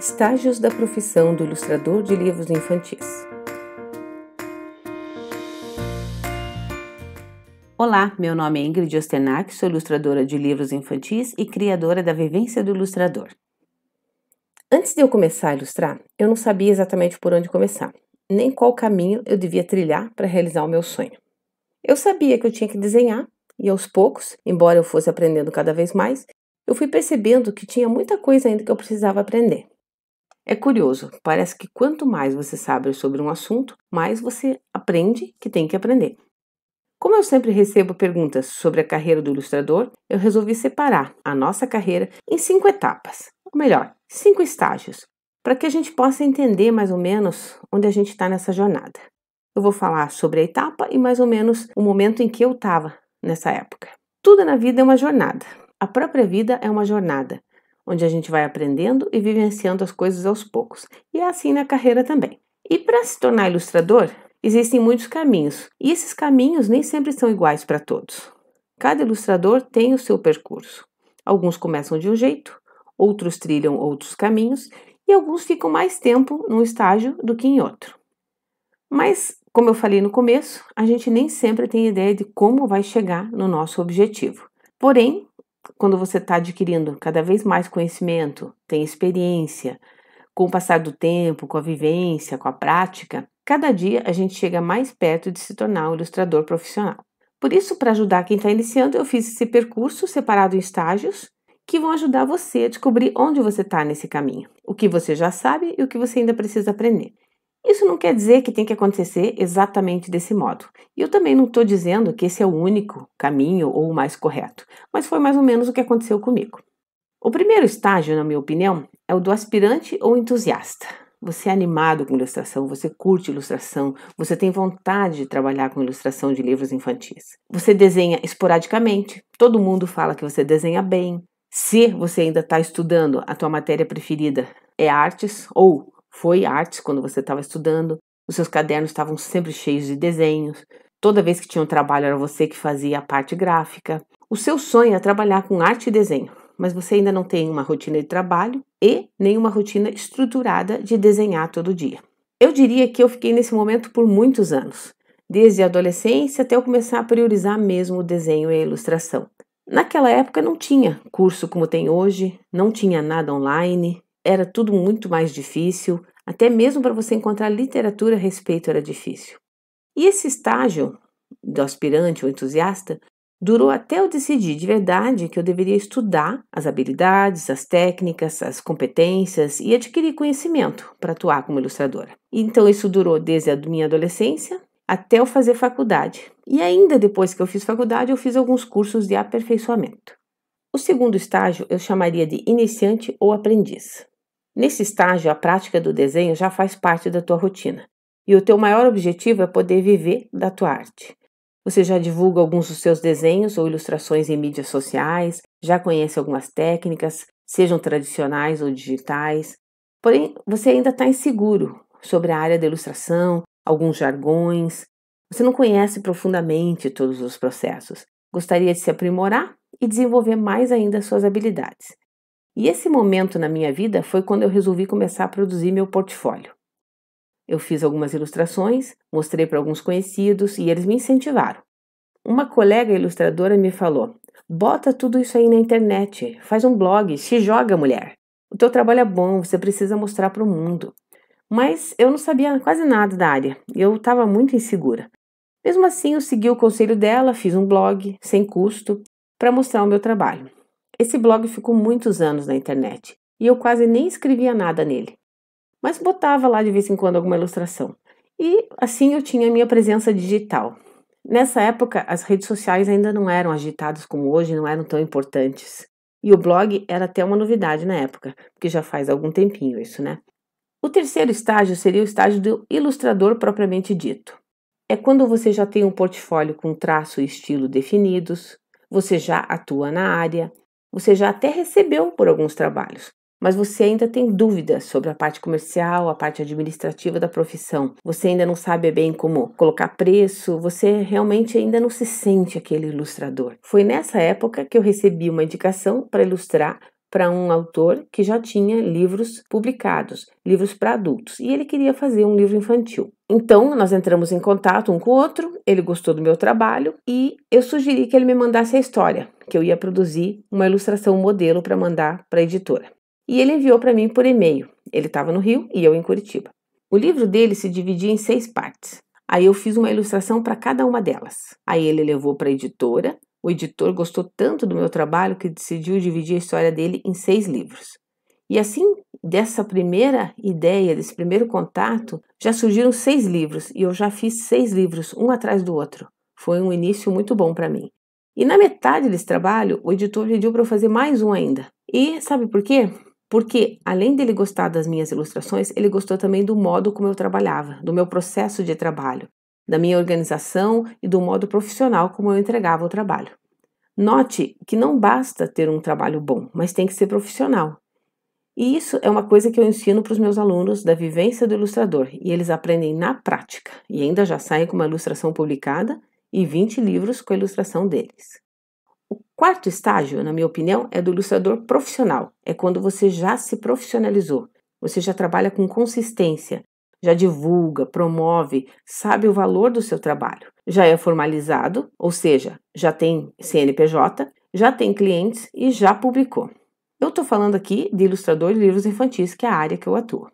Estágios da profissão do ilustrador de livros infantis. Olá, meu nome é Ingrid Ostenac, sou ilustradora de livros infantis e criadora da Vivência do Ilustrador. Antes de eu começar a ilustrar, eu não sabia exatamente por onde começar, nem qual caminho eu devia trilhar para realizar o meu sonho. Eu sabia que eu tinha que desenhar e aos poucos, embora eu fosse aprendendo cada vez mais, eu fui percebendo que tinha muita coisa ainda que eu precisava aprender. É curioso, parece que quanto mais você sabe sobre um assunto, mais você aprende que tem que aprender. Como eu sempre recebo perguntas sobre a carreira do ilustrador, eu resolvi separar a nossa carreira em 5 etapas, ou melhor, 5 estágios, para que a gente possa entender mais ou menos onde a gente está nessa jornada. Eu vou falar sobre a etapa e mais ou menos o momento em que eu estava nessa época. Tudo na vida é uma jornada. A própria vida é uma jornada, onde a gente vai aprendendo e vivenciando as coisas aos poucos. E é assim na carreira também. E para se tornar ilustrador, existem muitos caminhos. E esses caminhos nem sempre são iguais para todos. Cada ilustrador tem o seu percurso. Alguns começam de um jeito, outros trilham outros caminhos e alguns ficam mais tempo num estágio do que em outro. Mas, como eu falei no começo, a gente nem sempre tem ideia de como vai chegar no nosso objetivo. Porém, quando você está adquirindo cada vez mais conhecimento, tem experiência, com o passar do tempo, com a vivência, com a prática, cada dia a gente chega mais perto de se tornar um ilustrador profissional. Por isso, para ajudar quem está iniciando, eu fiz esse percurso separado em estágios que vão ajudar você a descobrir onde você está nesse caminho, o que você já sabe e o que você ainda precisa aprender. Isso não quer dizer que tem que acontecer exatamente desse modo. E eu também não estou dizendo que esse é o único caminho ou o mais correto, mas foi mais ou menos o que aconteceu comigo. O primeiro estágio, na minha opinião, é o do aspirante ou entusiasta. Você é animado com ilustração, você curte ilustração, você tem vontade de trabalhar com ilustração de livros infantis. Você desenha esporadicamente, todo mundo fala que você desenha bem. Se você ainda está estudando, a tua matéria preferida é artes ou foi artes quando você estava estudando, os seus cadernos estavam sempre cheios de desenhos, toda vez que tinha um trabalho era você que fazia a parte gráfica. O seu sonho é trabalhar com arte e desenho, mas você ainda não tem uma rotina de trabalho e nem uma rotina estruturada de desenhar todo dia. Eu diria que eu fiquei nesse momento por muitos anos, desde a adolescência até eu começar a priorizar mesmo o desenho e a ilustração. Naquela época não tinha curso como tem hoje, não tinha nada online, era tudo muito mais difícil, até mesmo para você encontrar literatura a respeito era difícil. E esse estágio do aspirante ou entusiasta durou até eu decidir de verdade que eu deveria estudar as habilidades, as técnicas, as competências e adquirir conhecimento para atuar como ilustradora. Então isso durou desde a minha adolescência até eu fazer faculdade. E ainda depois que eu fiz faculdade, eu fiz alguns cursos de aperfeiçoamento. O segundo estágio eu chamaria de iniciante ou aprendiz. Nesse estágio, a prática do desenho já faz parte da tua rotina. E o teu maior objetivo é poder viver da tua arte. Você já divulga alguns dos seus desenhos ou ilustrações em mídias sociais, já conhece algumas técnicas, sejam tradicionais ou digitais. Porém, você ainda está inseguro sobre a área da ilustração, alguns jargões. Você não conhece profundamente todos os processos. Gostaria de se aprimorar e desenvolver mais ainda as suas habilidades. E esse momento na minha vida foi quando eu resolvi começar a produzir meu portfólio. Eu fiz algumas ilustrações, mostrei para alguns conhecidos e eles me incentivaram. Uma colega ilustradora me falou: bota tudo isso aí na internet, faz um blog, se joga, mulher. O teu trabalho é bom, você precisa mostrar para o mundo. Mas eu não sabia quase nada da área e eu estava muito insegura. Mesmo assim, eu segui o conselho dela, fiz um blog, sem custo, para mostrar o meu trabalho. Esse blog ficou muitos anos na internet e eu quase nem escrevia nada nele, mas botava lá de vez em quando alguma ilustração. E assim eu tinha a minha presença digital. Nessa época, as redes sociais ainda não eram agitadas como hoje, não eram tão importantes. E o blog era até uma novidade na época, porque já faz algum tempinho isso, né? O terceiro estágio seria o estágio do ilustrador propriamente dito. É quando você já tem um portfólio com traço e estilo definidos, você já atua na área, você já até recebeu por alguns trabalhos, mas você ainda tem dúvidas sobre a parte comercial, a parte administrativa da profissão. Você ainda não sabe bem como colocar preço, você realmente ainda não se sente aquele ilustrador. Foi nessa época que eu recebi uma indicação para ilustrar para um autor que já tinha livros publicados, livros para adultos, e ele queria fazer um livro infantil. Então, nós entramos em contato um com o outro, ele gostou do meu trabalho e eu sugeri que ele me mandasse a história, que eu ia produzir uma ilustração modelo para mandar para a editora. E ele enviou para mim por e-mail. Ele estava no Rio e eu em Curitiba. O livro dele se dividia em 6 partes. Aí eu fiz uma ilustração para cada uma delas. Aí ele levou para a editora. O editor gostou tanto do meu trabalho que decidiu dividir a história dele em 6 livros. E assim, dessa primeira ideia, desse primeiro contato, já surgiram 6 livros e eu já fiz 6 livros, um atrás do outro. Foi um início muito bom para mim. E na metade desse trabalho, o editor pediu para eu fazer mais um ainda. E sabe por quê? Porque, além dele gostar das minhas ilustrações, ele gostou também do modo como eu trabalhava, do meu processo de trabalho, da minha organização e do modo profissional como eu entregava o trabalho. Note que não basta ter um trabalho bom, mas tem que ser profissional. E isso é uma coisa que eu ensino para os meus alunos da vivência do ilustrador, e eles aprendem na prática, e ainda já saem com uma ilustração publicada e 20 livros com a ilustração deles. O quarto estágio, na minha opinião, é do ilustrador profissional. É quando você já se profissionalizou, você já trabalha com consistência, já divulga, promove, sabe o valor do seu trabalho. Já é formalizado, ou seja, já tem CNPJ, já tem clientes e já publicou. Eu estou falando aqui de ilustrador de livros infantis, que é a área que eu atuo.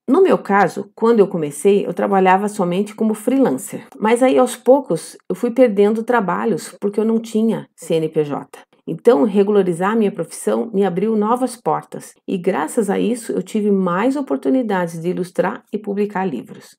No meu caso, quando eu comecei, eu trabalhava somente como freelancer, mas aí aos poucos eu fui perdendo trabalhos porque eu não tinha CNPJ. Então, regularizar a minha profissão me abriu novas portas e graças a isso eu tive mais oportunidades de ilustrar e publicar livros.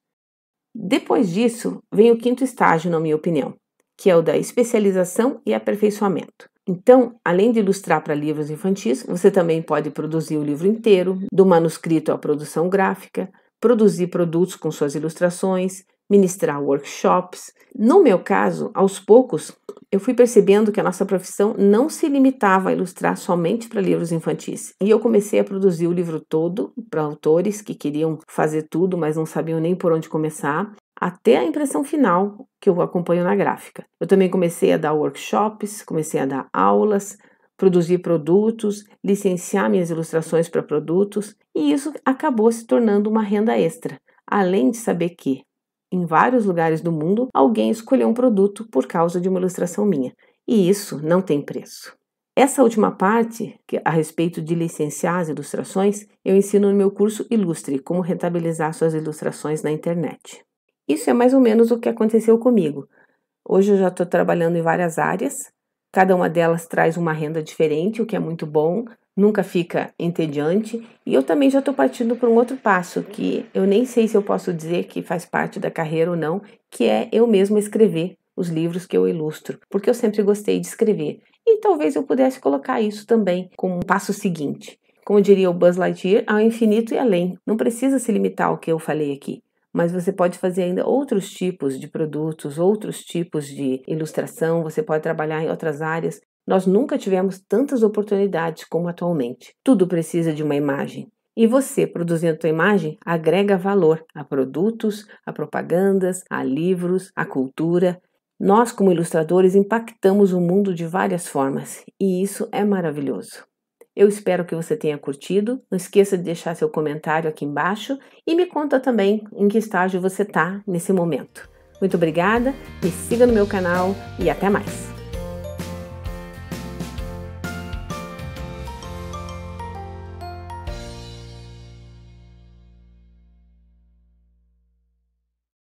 Depois disso, vem o quinto estágio, na minha opinião, que é o da especialização e aperfeiçoamento. Então, além de ilustrar para livros infantis, você também pode produzir o livro inteiro, do manuscrito à produção gráfica, produzir produtos com suas ilustrações, ministrar workshops. No meu caso, aos poucos, eu fui percebendo que a nossa profissão não se limitava a ilustrar somente para livros infantis. E eu comecei a produzir o livro todo para autores que queriam fazer tudo, mas não sabiam nem por onde começar, até a impressão final que eu acompanho na gráfica. Eu também comecei a dar workshops, comecei a dar aulas, produzir produtos, licenciar minhas ilustrações para produtos, e isso acabou se tornando uma renda extra, além de saber que, em vários lugares do mundo, alguém escolheu um produto por causa de uma ilustração minha, e isso não tem preço. Essa última parte, a respeito de licenciar as ilustrações, eu ensino no meu curso Ilustre, como rentabilizar suas ilustrações na internet. Isso é mais ou menos o que aconteceu comigo. Hoje eu já estou trabalhando em várias áreas, cada uma delas traz uma renda diferente, o que é muito bom, nunca fica entediante, e eu também já estou partindo para um outro passo, que eu nem sei se eu posso dizer que faz parte da carreira ou não, que é eu mesma escrever os livros que eu ilustro, porque eu sempre gostei de escrever, e talvez eu pudesse colocar isso também como um passo seguinte. Como diria o Buzz Lightyear, ao infinito e além, não precisa se limitar ao que eu falei aqui. Mas você pode fazer ainda outros tipos de produtos, outros tipos de ilustração, você pode trabalhar em outras áreas. Nós nunca tivemos tantas oportunidades como atualmente. Tudo precisa de uma imagem. E você, produzindo a tua imagem, agrega valor a produtos, a propagandas, a livros, a cultura. Nós, como ilustradores, impactamos o mundo de várias formas e isso é maravilhoso. Eu espero que você tenha curtido. Não esqueça de deixar seu comentário aqui embaixo e me conta também em que estágio você está nesse momento. Muito obrigada, me siga no meu canal e até mais!